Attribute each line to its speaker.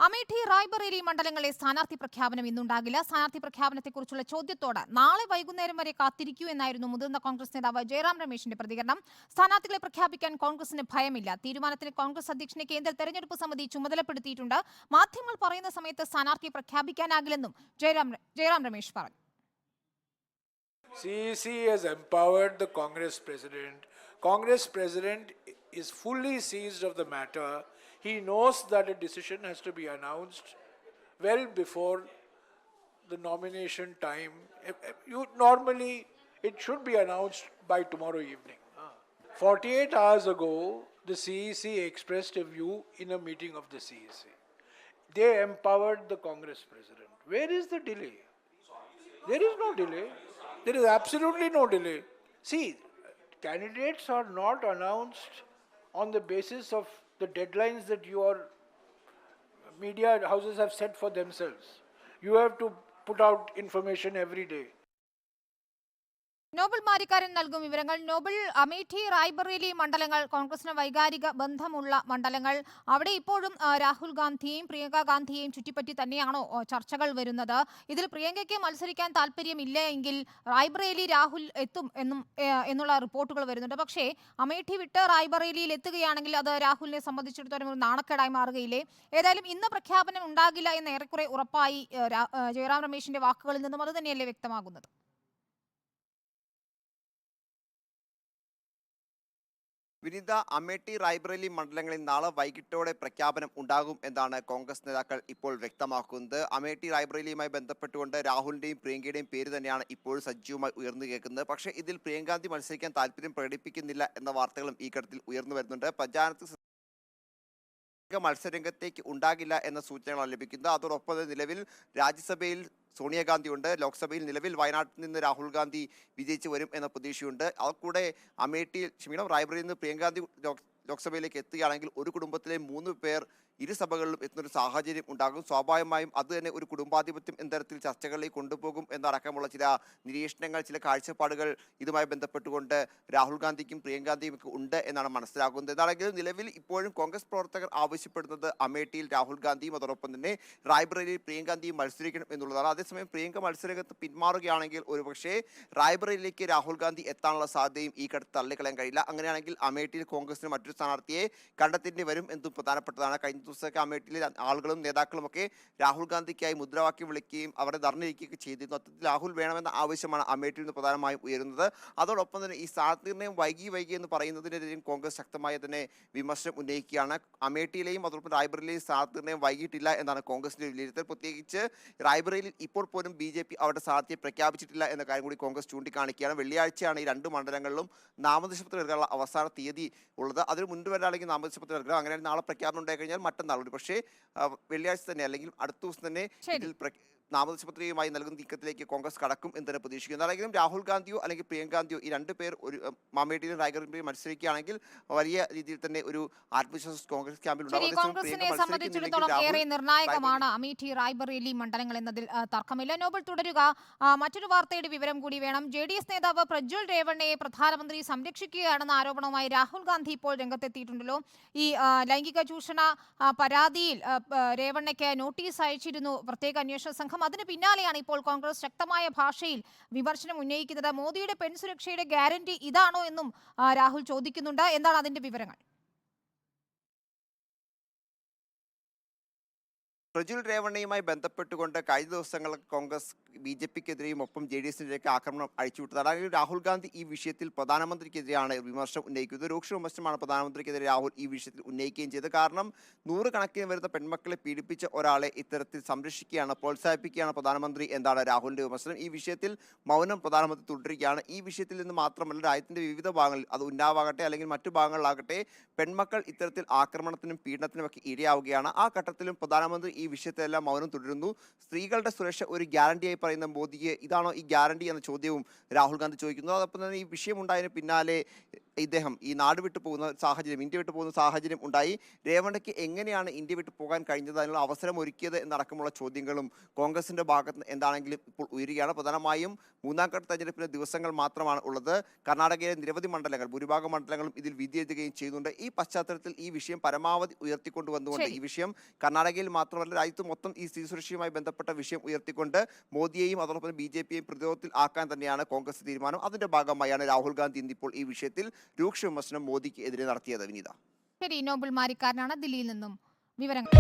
Speaker 1: അമേഠി റായ്ബറേലി മണ്ഡലങ്ങളിലെ സ്ഥാനാർത്ഥി പ്രഖ്യാപനം ഇന്നുണ്ടാകില്ല. സ്ഥാനാർത്ഥി പ്രഖ്യാപനത്തെക്കുറിച്ചുള്ള ചോദ്യത്തോട് നാളെ വൈകുന്നേരം വരെ കാത്തിരിക്കൂ എന്നായിരുന്നു മുതിർന്ന കോൺഗ്രസ് നേതാവ് ജയറാം രമേശിന്റെ പ്രതികരണം. സ്ഥാനാർത്ഥികളെ പ്രഖ്യാപിക്കാൻ കോൺഗ്രസിന് ഭയമില്ല. തീരുമാനത്തിന് കോൺഗ്രസ് അധ്യക്ഷനെ കേന്ദ്ര തെരഞ്ഞെടുപ്പ് സമിതി ചുമതലപ്പെടുത്തിയിട്ടുണ്ട്. മാധ്യമങ്ങൾ പറയുന്ന സമയത്ത് സ്ഥാനാർത്ഥിയെ പ്രഖ്യാപിക്കാനാകില്ലെന്നും ജയറാം രമേശ് പറഞ്ഞു.
Speaker 2: CEC has empowered the Congress president. Congress president is fully seized of the matter. He knows that a decision has to be announced well before the nomination time. Normally, it should be announced by tomorrow evening. 48 hours ago, the CEC expressed a view in a meeting of the CEC. They empowered the Congress president. Where is the delay? There is no delay. There is absolutely no delay. See, candidates are not announced on the basis of the deadlines that your media houses have set for themselves. You have to put out information every day.
Speaker 1: നോബൽ മാരിക്കാരൻ നൽകും വിവരങ്ങൾ. Nobel, Amethi Raebareli മണ്ഡലങ്ങൾ കോൺഗ്രസിന് വൈകാരിക ബന്ധമുള്ള മണ്ഡലങ്ങൾ. അവിടെ ഇപ്പോഴും രാഹുൽ ഗാന്ധിയെയും പ്രിയങ്ക ഗാന്ധിയെയും ചുറ്റിപ്പറ്റി തന്നെയാണോ ചർച്ചകൾ വരുന്നത്? ഇതിൽ പ്രിയങ്കയ്ക്ക് മത്സരിക്കാൻ താല്പര്യമില്ല എങ്കിൽ റായ്ബറേലി രാഹുൽ എത്തും എന്നുള്ള റിപ്പോർട്ടുകൾ വരുന്നുണ്ട്. പക്ഷേ അമേഠി വിട്ട് റായ്ബറേലിയിൽ എത്തുകയാണെങ്കിൽ അത് രാഹുലിനെ സംബന്ധിച്ചിടത്തോളം ഒരു നാണക്കേടായി മാറുകയില്ലേ? ഏതായാലും ഇന്ന് പ്രഖ്യാപനം ഉണ്ടാകില്ല എന്ന് ഏറെക്കുറെ ഉറപ്പായി ജയറാം രമേശിന്റെ വാക്കുകളിൽ നിന്നും അത് തന്നെയല്ലേ വ്യക്തമാകുന്നത്?
Speaker 3: വിനീത, അമേഠി റായ്ബറേലി മണ്ഡലങ്ങളിൽ നാളെ വൈകിട്ടോടെ പ്രഖ്യാപനം ഉണ്ടാകും എന്നാണ് കോൺഗ്രസ് നേതാക്കൾ ഇപ്പോൾ വ്യക്തമാക്കുന്നത്. അമേഠി റായ്ബറേലിയുമായി ബന്ധപ്പെട്ടുകൊണ്ട് രാഹുലിന്റെയും പ്രിയങ്കയുടെയും പേര് തന്നെയാണ് ഇപ്പോൾ സജീവമായി ഉയർന്നു കേൾക്കുന്നത്. പക്ഷേ ഇതിൽ പ്രിയങ്കാന്തി മത്സരിക്കാൻ താല്പര്യം പ്രകടിപ്പിക്കുന്നില്ല എന്ന വാർത്തകളും ഈ ഘട്ടത്തിൽ ഉയർന്നു വരുന്നുണ്ട്. പ്രചാരണത്തിൽ മത്സരരംഗത്തേക്ക് ഉണ്ടാകില്ല എന്ന സൂചനകളാണ് ലഭിക്കുന്നത്. അതോടൊപ്പം നിലവിൽ രാജ്യസഭയിൽ സോണിയാഗാന്ധി ഉണ്ട്, ലോക്സഭയിൽ നിലവിൽ വയനാട്ടിൽ നിന്ന് രാഹുൽ ഗാന്ധി വിജയിച്ചു വരും എന്ന പ്രതീക്ഷയുണ്ട്. അതുകൂടെ റായ്ബറേലിയിൽ നിന്ന് പ്രിയങ്കാന്തി ലോക്സഭയിലേക്ക് എത്തുകയാണെങ്കിൽ ഒരു കുടുംബത്തിലെ 3 പേർ ഇരു സഭകളിലും എത്തുന്നൊരു സാഹചര്യം ഉണ്ടാകും. സ്വാഭാവികമായും അത് തന്നെ ഒരു കുടുംബാധിപത്യം എന്ന തരത്തിൽ ചർച്ചകളിലേക്ക് കൊണ്ടുപോകും എന്നടക്കമുള്ള ചില നിരീക്ഷണങ്ങൾ, ചില കാഴ്ചപ്പാടുകൾ ഇതുമായി ബന്ധപ്പെട്ടുകൊണ്ട് രാഹുൽ ഗാന്ധിക്കും പ്രിയങ്കാന്തിയും ഒക്കെ ഉണ്ട് എന്നാണ് മനസ്സിലാക്കുന്നത്. എന്താണെങ്കിലും നിലവിൽ ഇപ്പോഴും കോൺഗ്രസ് പ്രവർത്തകർ ആവശ്യപ്പെടുന്നത് അമേഠിയിൽ രാഹുൽ ഗാന്ധിയും അതോടൊപ്പം തന്നെ റായ്ബറേലിയിൽ പ്രിയങ്കാന്തിയും മത്സരിക്കണം എന്നുള്ളതാണ്. അതേസമയം പ്രിയങ്ക മത്സരരംഗത്ത് പിന്മാറുകയാണെങ്കിൽ ഒരുപക്ഷെ റായ്ബറേലിയിലേക്ക് രാഹുൽ ഗാന്ധി എത്താനുള്ള സാധ്യതയും ഈ ഘട്ടത്തിൽ തള്ളിക്കളയാൻ കഴിയില്ല. അങ്ങനെയാണെങ്കിൽ അമേഠിയിൽ കോൺഗ്രസിന് മറ്റൊരു സ്ഥാനാർത്ഥിയെ കണ്ടെത്തേണ്ടി വരും എന്നും പ്രധാനപ്പെട്ടതാണ്. കഴിഞ്ഞ ദിവസമൊക്കെ അമേഠിയിലെ ആളുകളും നേതാക്കളും ഒക്കെ രാഹുൽ ഗാന്ധിക്കായി മുദ്രാവാക്യം വിളിക്കുകയും അവരെ ധർണയിരിക്കുകയൊക്കെ ചെയ്തിരുന്നു. അത്തരത്തിൽ രാഹുൽ വേണമെന്ന ആവശ്യമാണ് അമേഠിയിൽ നിന്ന് പ്രധാനമായും ഉയരുന്നത്. അതോടൊപ്പം തന്നെ ഈ സ്ഥാനാർത്ഥിനിർണ്ണയം വൈകി എന്ന് പറയുന്നതിനെതിരെയും കോൺഗ്രസ് ശക്തമായി തന്നെ വിമർശനം ഉന്നയിക്കുകയാണ്. അമേഠിയിലെയും അതോടൊപ്പം റായ്ബറേലിയിലെയും സ്ഥാനാർത്ഥിനിർണ്ണയം വൈകിട്ടില്ല എന്നാണ് കോൺഗ്രസിന്റെ വിലയിരുത്തൽ. പ്രത്യേകിച്ച് റായ്ബറേലിയിൽ ഇപ്പോൾ പോലും BJP അവരുടെ സ്ഥാനാർത്ഥിയെ പ്രഖ്യാപിച്ചിട്ടില്ല എന്ന കാര്യം കൂടി കോൺഗ്രസ് ചൂണ്ടിക്കാണിക്കുകയാണ്. വെള്ളിയാഴ്ചയാണ് ഈ 2 മണ്ഡലങ്ങളിലും നാമനിർദ്ദേശപത്രം നൽകാനുള്ള അവസാന തീയതി ഉള്ളത്. അതിന് മുൻപ് വരാണെങ്കിൽ നാമനിർദ്ദേശപത്രം നൽകുക. അങ്ങനെ നാളെ പ്രഖ്യാപനം ഉണ്ടായി കഴിഞ്ഞാൽ മറ്റന്നാൾ പക്ഷേ വെള്ളിയാഴ്ച തന്നെ അല്ലെങ്കിൽ അടുത്ത ദിവസം തന്നെ ഇതിൽ നാമനിർദ്ദേശപത്രികയുമായി നൽകുന്ന നീക്കത്തിലേക്ക് കോൺഗ്രസ് കടക്കും എന്ന് തന്നെ പ്രതീക്ഷിക്കുന്നു. അല്ലെങ്കിലും രാഹുൽ ഗാന്ധിയോ അല്ലെങ്കിൽ പ്രിയങ്കാന്തിയോ ഈ 2 പേർ ഒരു അമേഠിയിലും റായ്ബറേലിയിലും മത്സരിക്കുകയാണെങ്കിൽ വലിയ രീതിയിൽ തന്നെ ഒരു ആത്മവിശ്വാസം കോൺഗ്രസ് ക്യാമ്പിൽ ഉണ്ടാകും.
Speaker 1: കോൺഗ്രസിനെ സംബന്ധിച്ചിടത്തോളം ഏറെ നിർണായകമാണ് അമേഠി റായ്ബറേലി മണ്ഡലങ്ങൾ എന്നതിൽ തർക്കമില്ല. നോബൽ തുടരുക. മറ്റൊരു വാർത്തയുടെ വിവരം കൂടി വേണം. JDS നേതാവ് പ്രജ്വൽ രേവണ്ണയെ പ്രധാനമന്ത്രി സംരക്ഷിക്കുകയാണെന്ന ആരോപണവുമായി രാഹുൽ ഗാന്ധി ഇപ്പോൾ രംഗത്തെത്തിയിട്ടുണ്ടല്ലോ. ഈ ലൈംഗിക ചൂഷണ പരാതിയിൽ രേവണ്ണയ്ക്ക് നോട്ടീസ് അയച്ചിരുന്നു പ്രത്യേക അന്വേഷണ സംഘം. അതിന് പിന്നാലെയാണ് ഇപ്പോൾ കോൺഗ്രസ് ശക്തമായ ഭാഷയിൽ വിമർശനം ഉന്നയിക്കുന്നത്. മോദിയുടെ പെൺസുരക്ഷയുടെ ഗ്യാരണ്ടി ഇതാണോ എന്നും രാഹുൽ ചോദിക്കുന്നുണ്ട്. എന്താണ് അതിന്റെ വിവരങ്ങൾ?
Speaker 3: പ്രജ്വൽ രേവണ്ണയുമായി ബന്ധപ്പെട്ടുകൊണ്ട് കഴിഞ്ഞ ദിവസങ്ങളിൽ കോൺഗ്രസ് BJPക്കെതിരെയും ഒപ്പം JDSനെതിരെയൊക്കെ ആക്രമണം അഴിച്ചുവിട്ടതാണ്. അല്ലെങ്കിൽ രാഹുൽ ഗാന്ധി ഈ വിഷയത്തിൽ പ്രധാനമന്ത്രിക്കെതിരെയാണ് വിമർശനം ഉന്നയിക്കുന്നത്. രൂക്ഷ വിമർശനമാണ് പ്രധാനമന്ത്രിക്കെതിരെ രാഹുൽ ഈ വിഷയത്തിൽ ഉന്നയിക്കുകയും ചെയ്തത്. കാരണം 100 കണക്കിന് വരുന്ന പെൺമക്കളെ പീഡിപ്പിച്ച ഒരാളെ ഇത്തരത്തിൽ സംരക്ഷിക്കുകയാണ്, പ്രോത്സാഹിപ്പിക്കുകയാണ് പ്രധാനമന്ത്രി എന്നാണ് രാഹുലിന്റെ വിമർശനം. ഈ വിഷയത്തിൽ മൗനം പ്രധാനമന്ത്രി തുടരുകയാണ്. ഈ വിഷയത്തിൽ നിന്ന് മാത്രമല്ല രാജ്യത്തിന്റെ വിവിധ ഭാഗങ്ങളിൽ, അത് ഉന്നാവാകട്ടെ അല്ലെങ്കിൽ മറ്റു ഭാഗങ്ങളിലാകട്ടെ, പെൺമക്കൾ ഇത്തരത്തിൽ ആക്രമണത്തിനും പീഡനത്തിനും ഒക്കെ ഇരയാവുകയാണ്. ആ ഘട്ടത്തിലും പ്രധാനമന്ത്രി ഈ വിഷയത്തിലെല്ലാം മൗനം തുടരുന്നു. സ്ത്രീകളുടെ സുരക്ഷ ഒരു ഗ്യാരണ്ടിയായി പറയുന്ന മോദിയെ ഇതാണോ ഈ ഗ്യാരണ്ടി എന്ന ചോദ്യവും രാഹുൽ ഗാന്ധി ചോദിക്കുന്നു. അതോടൊപ്പം തന്നെ ഈ വിഷയമുണ്ടായതിന് പിന്നാലെ ഇദ്ദേഹം ഈ നാട് വിട്ടു പോകുന്ന സാഹചര്യം, ഇന്ത്യ വിട്ടു പോകുന്ന സാഹചര്യം ഉണ്ടായി. രേവണ്ണയ്ക്ക് എങ്ങനെയാണ് ഇന്ത്യ വിട്ടു പോകാൻ കഴിഞ്ഞത്, അതിനുള്ള അവസരം ഒരുക്കിയത് എന്നടക്കമുള്ള ചോദ്യങ്ങളും കോൺഗ്രസിന്റെ ഭാഗത്ത് എന്താണെങ്കിലും ഇപ്പോൾ ഉയരുകയാണ്. പ്രധാനമായും മൂന്നാം ഘട്ട തെരഞ്ഞെടുപ്പിന് ദിവസങ്ങൾ മാത്രമാണ് ഉള്ളത്. കർണാടകയിലെ നിരവധി മണ്ഡലങ്ങൾ, ഭൂരിഭാഗം മണ്ഡലങ്ങളും ഇതിൽ വിധി എഴുതുകയും ചെയ്യുന്നുണ്ട്. ഈ പശ്ചാത്തലത്തിൽ ഈ വിഷയം പരമാവധി ഉയർത്തിക്കൊണ്ടുവന്നുകൊണ്ട്, ഈ വിഷയം കർണാടകയിൽ മാത്രമല്ല രാജ്യത്ത് മൊത്തം ഈ സ്ത്രീ സുരക്ഷയുമായി ബന്ധപ്പെട്ട വിഷയം ഉയർത്തിക്കൊണ്ട് മോദിയെയും അതോടൊപ്പം BJP-യെയും പ്രതിരോധത്തിൽ ആക്കാൻ തന്നെയാണ് കോൺഗ്രസ് തീരുമാനം. അതിന്റെ ഭാഗമായാണ് രാഹുൽ ഗാന്ധി ഇന്നിപ്പോൾ ഈ വിഷയത്തിൽ രൂക്ഷ വിമർശനം മോദിക്ക് എതിരെ നടത്തിയത്. വിനീത.
Speaker 1: ശരി, നോബിൾ മാരിക്കാരനാണ് ദില്ലിയിൽ നിന്നും വിവരങ്ങൾ.